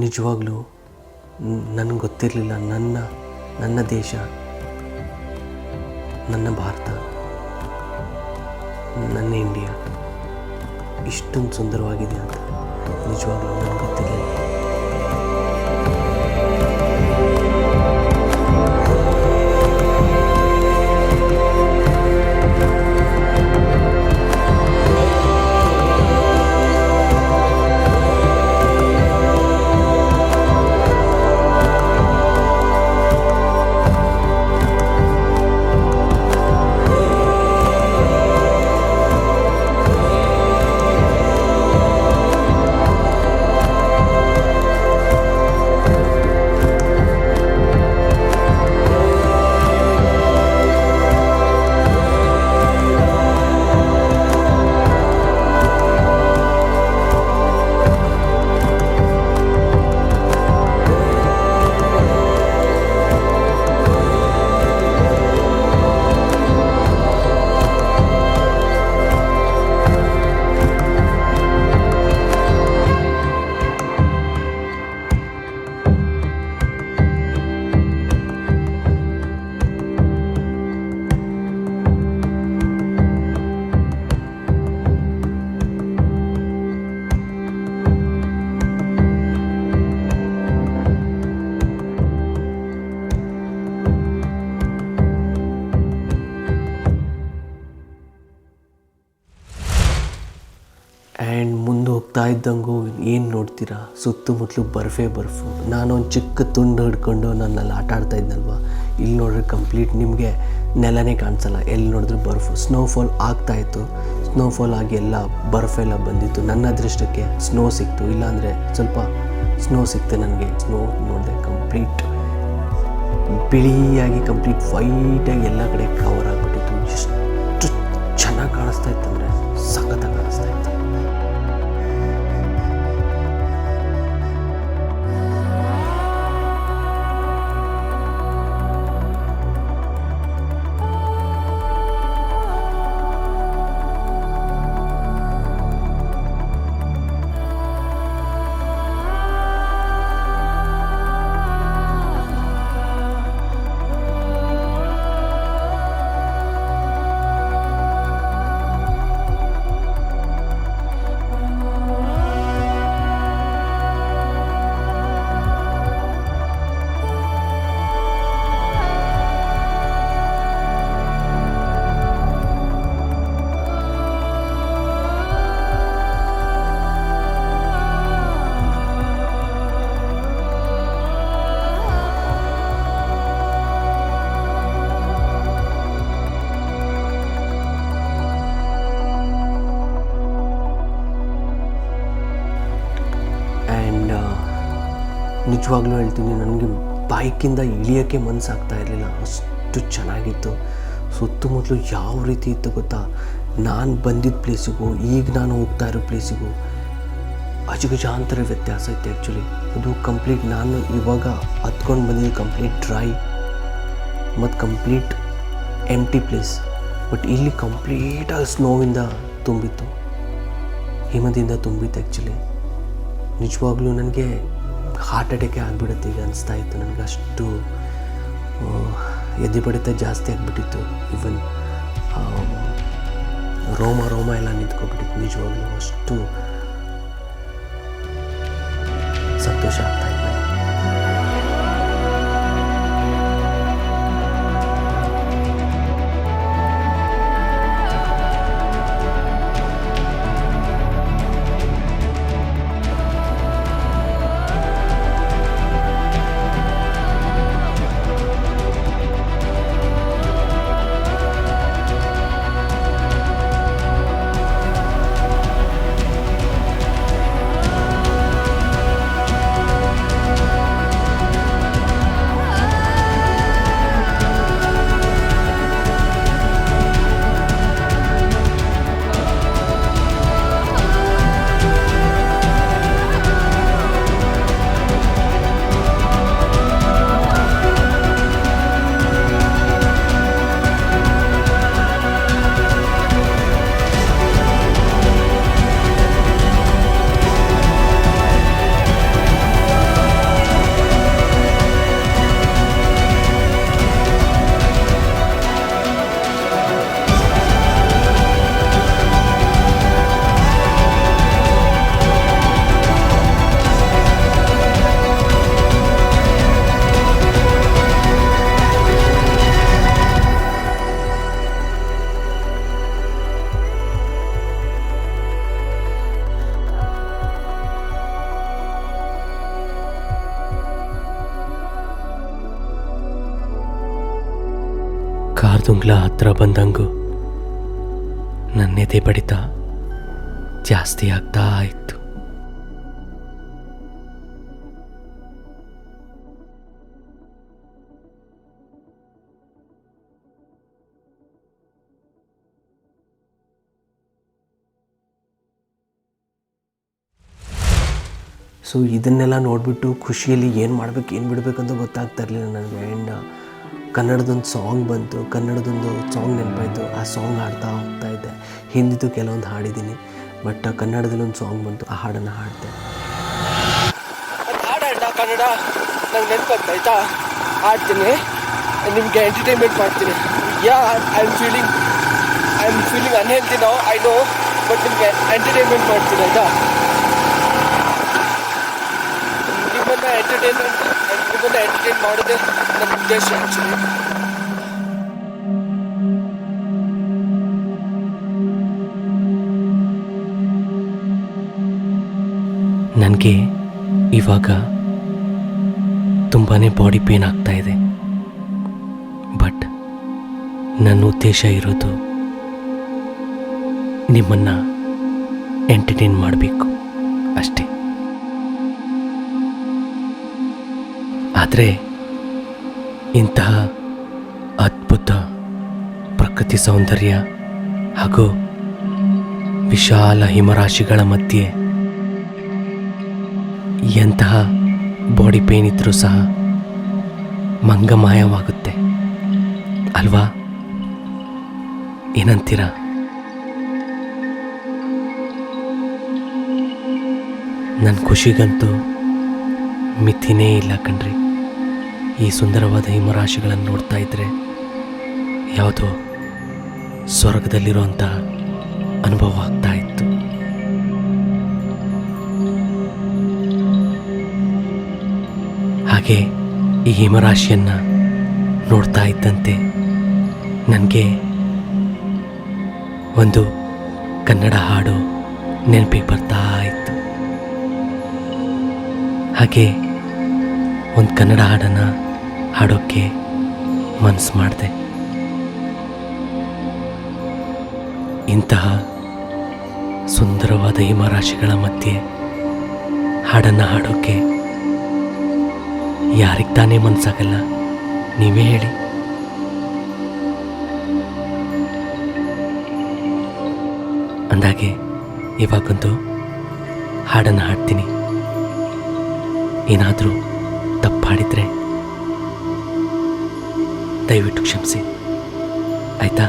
ನಿಜವಾಗ್ಲೂ ನನಗೆ ಗೊತ್ತಿರಲಿಲ್ಲ, ನನ್ನ ದೇಶ, ನನ್ನ ಭಾರತ, ನನ್ನ ಇಂಡಿಯಾ ಇಷ್ಟೊಂದು ಸುಂದರವಾಗಿದೆ ಅಂತ. ನಿಜವಾಗ್ಲೂ ನನಗೆ ಗೊತ್ತಿರಲಿಲ್ಲ. ಆ್ಯಂಡ್ ಮುಂದೆ ಹೋಗ್ತಾ ಇದ್ದಂಗೂ ಏನು ನೋಡ್ತೀರಾ, ಸುತ್ತಮುತ್ತಲು ಬರ್ಫು. ನಾನೊಂದು ಚಿಕ್ಕ ತುಂಡು ಹಿಡ್ಕೊಂಡು ನನ್ನಲ್ಲಿ ಆಟ ಆಡ್ತಾ ಇದ್ನಲ್ವ, ಇಲ್ಲಿ ನೋಡಿದ್ರೆ ಕಂಪ್ಲೀಟ್ ನಿಮಗೆ ನೆಲನೇ ಕಾಣಿಸಲ್ಲ, ಎಲ್ಲಿ ನೋಡಿದ್ರು ಬರ್ಫು. ಸ್ನೋಫಾಲ್ ಆಗ್ತಾಯಿತ್ತು, ಸ್ನೋಫಾಲ್ ಆಗಿ ಎಲ್ಲ ಬರ್ಫೆಲ್ಲ ಬಂದಿತ್ತು. ನನ್ನ ಅದೃಷ್ಟಕ್ಕೆ ಸ್ನೋ ಸಿಕ್ತು, ಇಲ್ಲಾಂದರೆ ಸ್ವಲ್ಪ ಸ್ನೋ ಸಿಕ್ತು ನನಗೆ. ಸ್ನೋ ನೋಡಿದೆ ಕಂಪ್ಲೀಟ್ ಬಿಳಿಯಾಗಿ, ಕಂಪ್ಲೀಟ್ ವೈಟಾಗಿ ಎಲ್ಲ ಕಡೆ ಕವರ್ ಆಗಿಬಿಟ್ಟಿತ್ತು. ಎಷ್ಟು ಚೆನ್ನಾಗಿ ಕಾಣಿಸ್ತಾ ಇತ್ತು ಅಂದರೆ ಸಖತ್ತಾಗಿ ಕಾಣಿಸ್ತಾ ಇತ್ತು. ನಿಜವಾಗ್ಲೂ ಹೇಳ್ತೀನಿ, ನನಗೆ ಬೈಕಿಂದ ಇಳಿಯೋಕ್ಕೆ ಮನಸ್ಸಾಗ್ತಾ ಇರಲಿಲ್ಲ, ಅಷ್ಟು ಚೆನ್ನಾಗಿತ್ತು. ಸುತ್ತಮುತ್ತಲು ಯಾವ ರೀತಿ ಇತ್ತು ಗೊತ್ತಾ, ನಾನು ಬಂದಿದ್ದ ಪ್ಲೇಸಿಗೂ ಈಗ ನಾನು ಹೋಗ್ತಾ ಇರೋ ಪ್ಲೇಸಿಗೂ ಅಜಗಜಾಂತರ ವ್ಯತ್ಯಾಸ ಇತ್ತು ಆ್ಯಕ್ಚುಲಿ. ಅದು ಕಂಪ್ಲೀಟ್ ನಾನು ಇವಾಗ ಹತ್ಕೊಂಡು ಬಂದಿದ್ದು ಕಂಪ್ಲೀಟ್ ಡ್ರೈ ಮತ್ತು ಕಂಪ್ಲೀಟ್ ಎಂಟಿ ಪ್ಲೇಸ್. ಬಟ್ ಇಲ್ಲಿ ಕಂಪ್ಲೀಟಾಗಿ ಸ್ನೋವಿಂದ ತುಂಬಿತ್ತು, ಹಿಮದಿಂದ ತುಂಬಿತ್ತು ಆ್ಯಕ್ಚುಲಿ. ನಿಜವಾಗ್ಲೂ ನನಗೆ ಹಾರ್ಟ್ ಅಟ್ಯಾಕೆ ಆಗಿಬಿಡುತ್ತೆ ಈಗ ಅನಿಸ್ತಾ ಇತ್ತು ನನಗೆ. ಅಷ್ಟು ಎದೆ ಬಡಿತ ಜಾಸ್ತಿ ಆಗಿಬಿಟ್ಟಿತ್ತು. ಈವನ್ ರೋಮ ಎಲ್ಲ ನಿಂತ್ಕೊಬಿಟ್ಟಿತ್ತು. ನಿಜವಾಗ್ಲೂ ಅಷ್ಟು ಸಂತೋಷ ಆಗ್ತಾಯಿತ್ತು. ಕಾರ್ದುಂಗ್ಲ ಹತ್ರ ಬಂದಂಗೂ ನನ್ನ ಎದೆ ಬಡಿತ ಜಾಸ್ತಿ ಆಗ್ತಾ ಇತ್ತು. ಸೊ ಇದನ್ನೆಲ್ಲ ನೋಡಿಬಿಟ್ಟು ಖುಷಿಯಲ್ಲಿ ಏನು ಮಾಡಬೇಕು ಏನು ಬಿಡಬೇಕಂತ ಗೊತ್ತಾಗ್ತಾ ಇರಲಿಲ್ಲ ನನಗೆ. ಆ್ಯಂಡ್ ಕನ್ನಡದೊಂದು ಸಾಂಗ್ ಬಂತು, ಕನ್ನಡದೊಂದು ಸಾಂಗ್ ನೆನಪಾಯಿತು. ಆ ಸಾಂಗ್ ಹಾಡ್ತಾ ಹೋಗ್ತಾ ಇದ್ದೆ. ಹಿಂದಿದ್ದು ಕೆಲವೊಂದು ಹಾಡಿದ್ದೀನಿ, ಬಟ್ ಕನ್ನಡದಲ್ಲಿ ಒಂದು ಸಾಂಗ್ ಬಂತು, ಆ ಹಾಡನ್ನು ಹಾಡಿದೆ. ಹಾಡಲ್ಲ ಕನ್ನಡ ನಂಗೆ ನೆನಪಾಗ್ತಾ ಆಯಿತಾ, ಹಾಡ್ತೀನಿ, ನಿಮಗೆ ಎಂಟರ್ಟೈನ್ಮೆಂಟ್ ಮಾಡ್ತೀನಿ. ಐ ಆಮ್ ಫೀಲಿಂಗ್ ಅನ್ಹೆಲ್ದಿ ನಾವು, ಐ ನೋ, ಬಟ್ ನಿಮಗೆ ಎಂಟರ್ಟೈನ್ಮೆಂಟ್ ಮಾಡ್ತೀನಿ ಆಯಿತಾ. ನಿಮ್ಮನ್ನು ಎಂಟರ್ಟೈನ್ ಮಾಡೋದೇ ನನ್ನ ಉದ್ದೇಶ ಆ್ಯಕ್ಚುಲಿ. ನನಗೆ ಇವಾಗ ತುಂಬಾ ಬಾಡಿ ಪೇನ್ ಆಗ್ತಾ ಇದೆ, ಬಟ್ ನನ್ನ ಉದ್ದೇಶ ಇರೋದು ನಿಮ್ಮನ್ನು ಎಂಟರ್ಟೈನ್ ಮಾಡಬೇಕು ಅಷ್ಟೇ. ಆದರೆ ಇಂತಹ ಅದ್ಭುತ ಪ್ರಕೃತಿ ಸೌಂದರ್ಯ ಹಾಗೂ ವಿಶಾಲ ಹಿಮರಾಶಿಗಳ ಮಧ್ಯೆ ಎಂತಹ ಬಾಡಿ ಪೇನ್ ಇದ್ದರೂ ಸಹ ಮಂಗಮಾಯವಾಗುತ್ತೆ ಅಲ್ವಾ? ಏನಂತೀರ? ನನ್ನ ಖುಷಿಗಂತೂ ಮಿತಿನೇ ಇಲ್ಲ ಕಣ್ರಿ. ಈ ಸುಂದರವಾದ ಹಿಮರಾಶಿಗಳನ್ನು ನೋಡ್ತಾ ಇದ್ದರೆ ಯಾವುದೋ ಸ್ವರ್ಗದಲ್ಲಿರುವಂಥ ಅನುಭವ ಆಗ್ತಾ ಇತ್ತು. ಹಾಗೆ ಈ ಹಿಮರಾಶಿಯನ್ನು ನೋಡ್ತಾ ಇದ್ದಂತೆ ನನಗೆ ಒಂದು ಕನ್ನಡ ಹಾಡು ನೆನಪಿಗೆ ಬರ್ತಾ ಇತ್ತು. ಹಾಗೆ ಒಂದು ಕನ್ನಡ ಹಾಡನ್ನು ಹಾಡೋಕ್ಕೆ ಮನಸ್ಸು ಮಾಡಿದೆ. ಇಂತಹ ಸುಂದರವಾದ ಹಿಮರಾಶಿಗಳ ಮಧ್ಯೆ ಹಾಡನ್ನು ಹಾಡೋಕ್ಕೆ ಯಾರಿಗೆ ತಾನೇ ಮನಸ್ಸಾಗಲ್ಲ, ನೀವೇ ಹೇಳಿ. ಅಂದಾಗೆ ಇವಾಗೊಂದು ಹಾಡನ್ನು ಹಾಡ್ತೀನಿ. ಏನಾದರೂ ತಪ್ಪು ಹಾಡಿದರೆ ದಯವಿಟ್ಟು ಕ್ಷಮಿಸಿ, ಆಯ್ತಾ?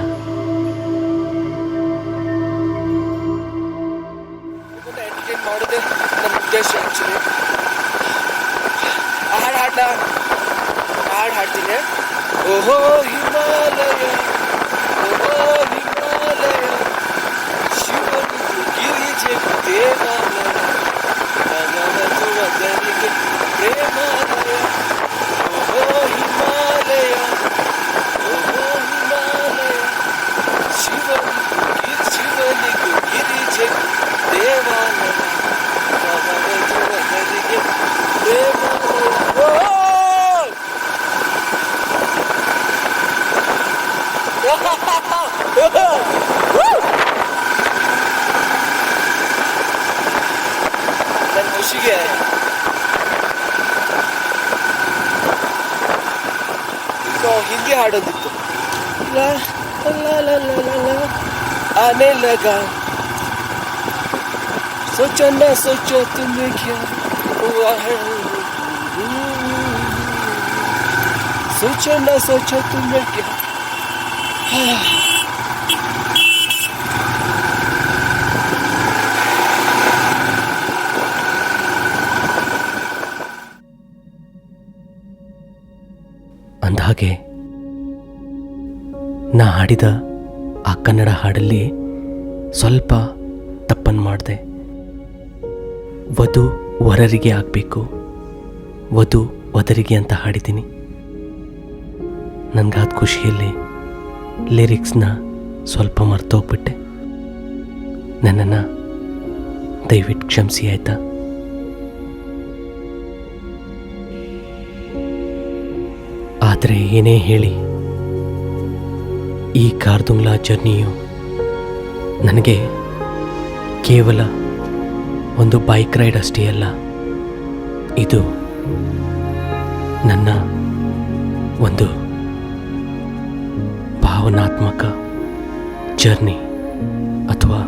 ಎಂಟರ್ಟೈನ್ ಮಾಡೋದೇ ನನ್ನ ಉದ್ದೇಶ. ಆ್ಯಕ್ಚುಲಿ ಹಾಡು ಹಾಡ್ತೀನಿ. ಓಹೋ ಹಿಮಾಲಯ, ಓಹೋ ಹಿಮಾಲಯ, ಶಿವನಿಗೆ ಗಿರಿಜೆ ದೇವಾಲಯ, ನನಗೆ ಪ್ರೇಮಾಲಯ. ಓಹೋ ಹಿಮಾಲಯ, ಓಹೋ ಹಿಮಾಲಯ, ಶಿವನಿಗೆ ಗಿರಿಜೆ ದೇವಾಲಯ, ನನಗೆ ಪ್ರೇಮಾಲಯ. ನನ್ನ ಖುಷಿಗೆ ಹಿಂಗೆ ಹಾಡೋದಿತ್ತು. ಆನೆ ಲಗಾ सोचो ना सोचो तुम्हें क्या हुआ है, सोचो ना सोचो तुम्हें क्या. ಅಂದಹಾಗೆ ನಾ ಹಾಡಿದ ಆ ಕನ್ನಡ ಹಾಡಲ್ಲಿ ಸ್ವಲ್ಪ ತಪ್ಪನ್ನು ಮಾಡಿದೆ. ವಧು ವರರಿಗೆ ಆಗಬೇಕು, ವಧು ವಧರಿಗೆ ಅಂತ ಹಾಡಿದ್ದೀನಿ. ನನಗಾದ ಖುಷಿಯಲ್ಲಿ ಲಿರಿಕ್ಸ್ನ ಸ್ವಲ್ಪ ಮರ್ತೋಗ್ಬಿಟ್ಟೆ. ನನ್ನನ್ನು ದಯವಿಟ್ಟು ಕ್ಷಮಿಸಿ, ಆಯಿತಾ? ಆದರೆ ಏನೇ ಹೇಳಿ, ಈ ಕಾರ್ದುಂಗ್ಲಾ ಜರ್ನಿಯು ನನಗೆ ಕೇವಲ ಒಂದು ಬೈಕ್ ರೈಡ್ ಅಷ್ಟೇ ಅಲ್ಲ, ಇದು ನನ್ನ ಒಂದು ಭಾವನಾತ್ಮಕ ಜರ್ನಿ ಅಥವಾ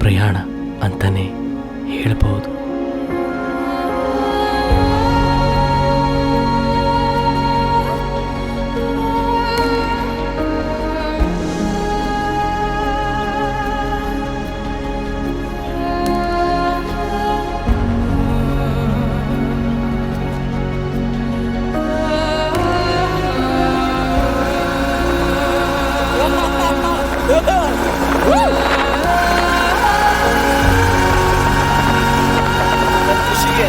ಪ್ರಯಾಣ ಅಂತಲೇ ಹೇಳ್ಬೋದು. ಖುಷಿಗೆ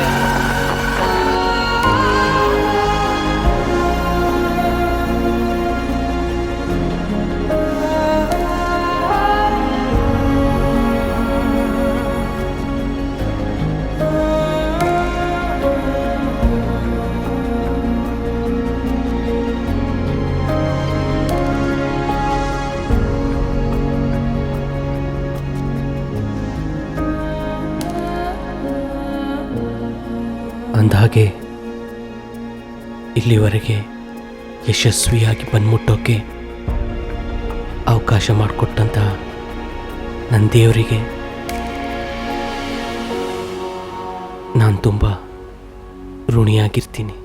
ಅಂದಹಾಗೆ ಇಲ್ಲಿವರೆಗೆ ಯಶಸ್ವಿಯಾಗಿ ಬಂದ್ಮುಟ್ಟೋಕ್ಕೆ ಅವಕಾಶ ಮಾಡಿಕೊಟ್ಟಂಥ ನನ್ನ ದೇವರಿಗೆ ನಾನು ತುಂಬ ಋಣಿಯಾಗಿರ್ತೀನಿ.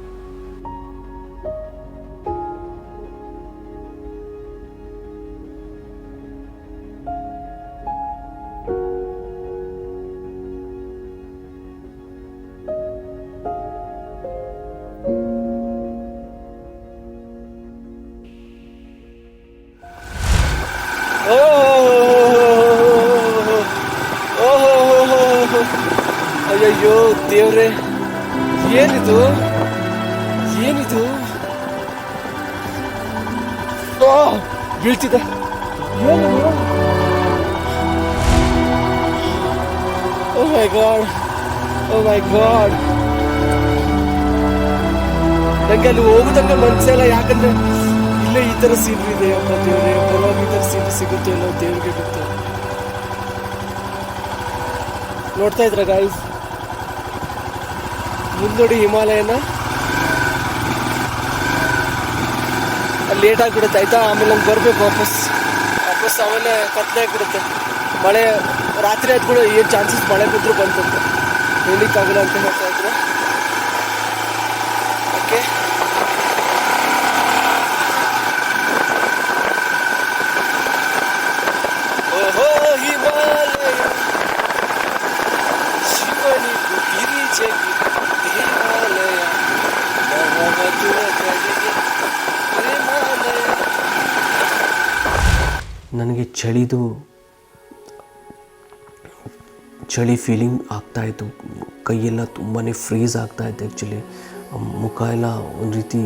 ಅಯ್ಯಯ್ಯೋ ದೇವ್ರೆ, ಏನಿದು ಏನಿದು? ಬೀಳ್ತಿದೆ. ಏನಿದು? ಓ ಮೈ ಗಾಡ್, ಓ ಮೈ ಗಾಡ್. ನಂಗೆ ಅಲ್ಲಿ ಹೋಗುದಂಗೆ ಮನ್ಸಲ್ಲ, ಯಾಕಂದ್ರೆ ಇಲ್ಲೇ ಈ ತರ ಸೀನ್ರಿ ಇದೆ. ಅಪ್ಪ ದೇವ್ರೆ, ಬರುವಾಗ ಈ ತರ ಸೀನ್ ಸಿಗುತ್ತೋ ಇಲ್ಲೋ ದೇವ್ರಿಗೆ ಗೊತ್ತು. ನೋಡ್ತಾ ಇದ್ರ ಗಾಯ್ಸ್, ಮುಂದೋಡಿ ಹಿಮಾಲಯನ ಲೇಟ್ ಆಗಿಬಿಡುತ್ತೆ ಆಯಿತಾ. ಆಮೇಲೆ ನಂಗೆ ಬರಬೇಕು ವಾಪಸ್ ಆಮೇಲೆ ಕತ್ಲೆ ಆಗಿಬಿಡುತ್ತೆ. ಮಳೆ ರಾತ್ರಿ ಆದ ಕೂಡ ಏನು ಚಾನ್ಸಸ್ ಮಳೆ ಬಂದರೂ ಬಂತು ಅಂತ ಹೇಳಿಕ್ಕಾಗಲ್ಲ ಅಂತ ಹೇಳ್ತಾ ಇದ್ರು. ಓಕೆ, ಓಹೋ ಹಿಮಾಲಯ ಶಿವನಿಗೂ ಗಿರಿಜೆಗೆ ದೇವಾಲಯ ನವವಧುರ ಕಡೆಗೆ ಪ್ರೇಮಾಲಯ. ನನಗೆ ಚಳಿ ಫೀಲಿಂಗ್ ಆಗ್ತಾಯಿತ್ತು. ಕೈಯೆಲ್ಲ ತುಂಬಾ ಫ್ರೀಸ್ ಆಗ್ತಾಯಿತ್ತು ಆ್ಯಕ್ಚುಲಿ. ಮುಖ ಎಲ್ಲ ಒಂದು ರೀತಿ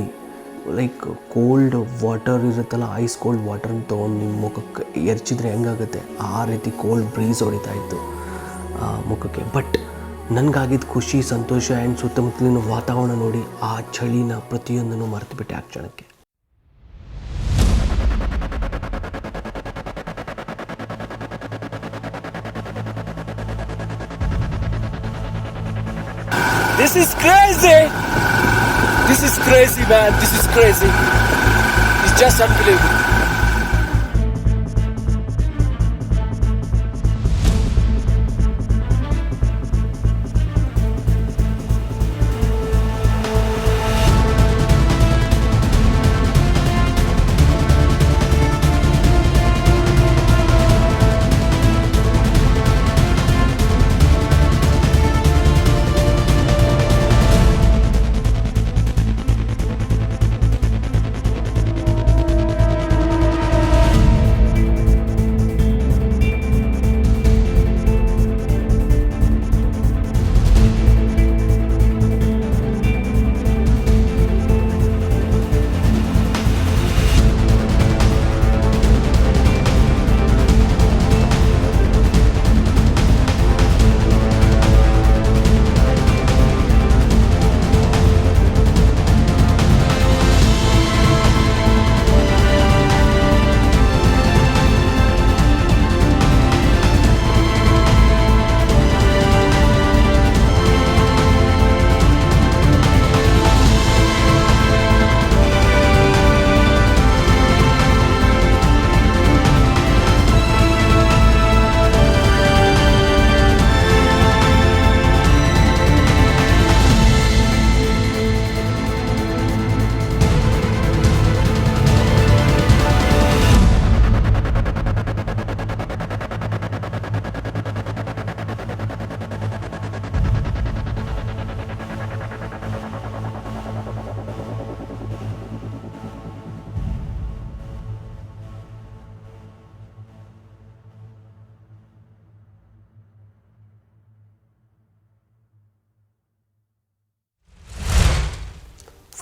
ಲೈಕ್ ಕೋಲ್ಡ್ ವಾಟರ್ ಇರುತ್ತಲ್ಲ, ಐಸ್ ಕೋಲ್ಡ್ ವಾಟರ್ನ ತೊಗೊಂಡು ನಿಮ್ಮ ಮುಖಕ್ಕೆ ಎರಚಿದ್ರೆ ಹೆಂಗಾಗುತ್ತೆ ಆ ರೀತಿ ಕೋಲ್ಡ್ ಬ್ರೀಸ್ ಹೊಡಿತಾ ಇತ್ತು ಮುಖಕ್ಕೆ. ಬಟ್ ನನಗಾಗಿದ್ದು ಖುಷಿ, ಸಂತೋಷ ಆ್ಯಂಡ್ ಸುತ್ತಮುತ್ತಲಿನ ವಾತಾವರಣ ನೋಡಿ ಆ ಚಳಿನ ಪ್ರತಿಯೊಂದನ್ನು ಮರೆತುಬಿಟ್ಟೆ ಆ ಕ್ಷಣಕ್ಕೆ. This is crazy! This is crazy, man. This is crazy. It's just unbelievable.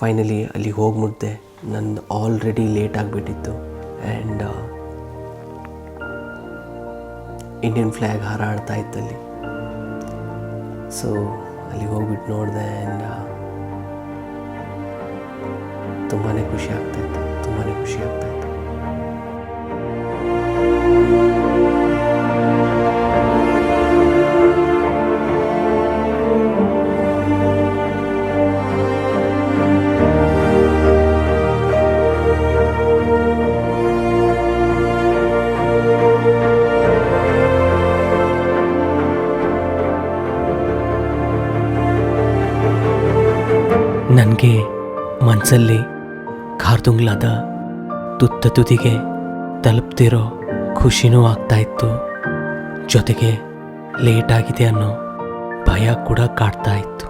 Finally ಅಲ್ಲಿ ಹೋಗಿ ಮುಟ್ಟಿದೆ. ನನ್ನ ಆಲ್ರೆಡಿ ಲೇಟ್ ಆಗಿಬಿಟ್ಟಿತ್ತು ಆ್ಯಂಡ್ ಇಂಡಿಯನ್ ಫ್ಲ್ಯಾಗ್ ಹಾರಾಡ್ತಾ ಇತ್ತಲ್ಲಿ. ಸೊ ಅಲ್ಲಿ ಹೋಗ್ಬಿಟ್ಟು ನೋಡಿದೆ ಆ್ಯಂಡ್ ತುಂಬಾ ಖುಷಿ ಆಗ್ತಾಯಿತ್ತು, ತುಂಬಾ ಖುಷಿ ಆಗ್ತಾಯಿತ್ತು. ನನಗೆ ಮನಸ್ಸಲ್ಲಿ ಖಾರ್ದುಂಗ್ಲಾದ ತುತ್ತ ತುದಿಗೆ ತಲುಪ್ತಿರೋ ಖುಷಿನೂ ಆಗ್ತಾಯಿತ್ತು, ಜೊತೆಗೆ ಲೇಟಾಗಿದೆ ಅನ್ನೋ ಭಯ ಕೂಡ ಕಾಡ್ತಾ ಇತ್ತು.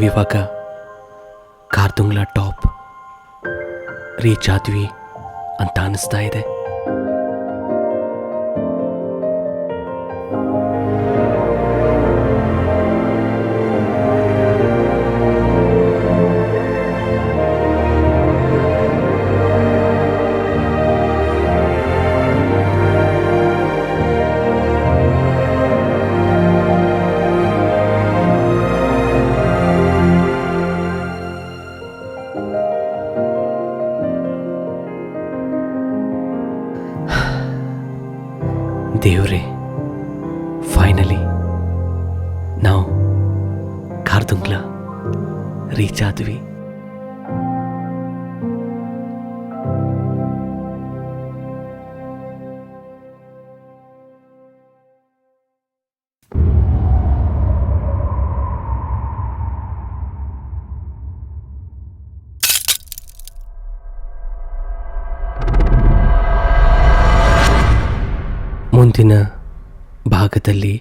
ನಾವಿವಾಗ ಕಾರ್ದುಂಗ್ಲಾ ಟಾಪ್ ರೀಚ್ ಆದ್ವಿ ಅಂತ ಅನಿಸ್ತಾ ಇದೆ. ದೇವ್ರೆ, ಫೈನಲಿ ನಾವು ಕಾರ್ದುಂಗ್ಲಾ ರೀಚ್ ಆದ್ವಿ. ಮುಂದಿನ ಭಾಗದಲ್ಲಿ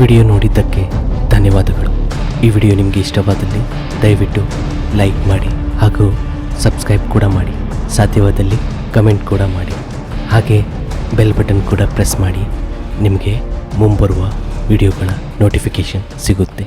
ವಿಡಿಯೋ ನೋಡಿದ್ದಕ್ಕೆ ಧನ್ಯವಾದಗಳು. ಈ ವಿಡಿಯೋ ನಿಮಗೆ ಇಷ್ಟವಾದಲ್ಲಿ ದಯವಿಟ್ಟು ಲೈಕ್ ಮಾಡಿ ಹಾಗೂ ಸಬ್ಸ್ಕ್ರೈಬ್ ಕೂಡ ಮಾಡಿ. ಸಾಧ್ಯವಾದಲ್ಲಿ ಕಮೆಂಟ್ ಕೂಡ ಮಾಡಿ. ಹಾಗೆ ಬೆಲ್ ಬಟನ್ ಕೂಡ ಪ್ರೆಸ್ ಮಾಡಿ. ನಿಮಗೆ ಮುಂಬರುವ ವಿಡಿಯೋಗಳ ನೋಟಿಫಿಕೇಷನ್ ಸಿಗುತ್ತೆ.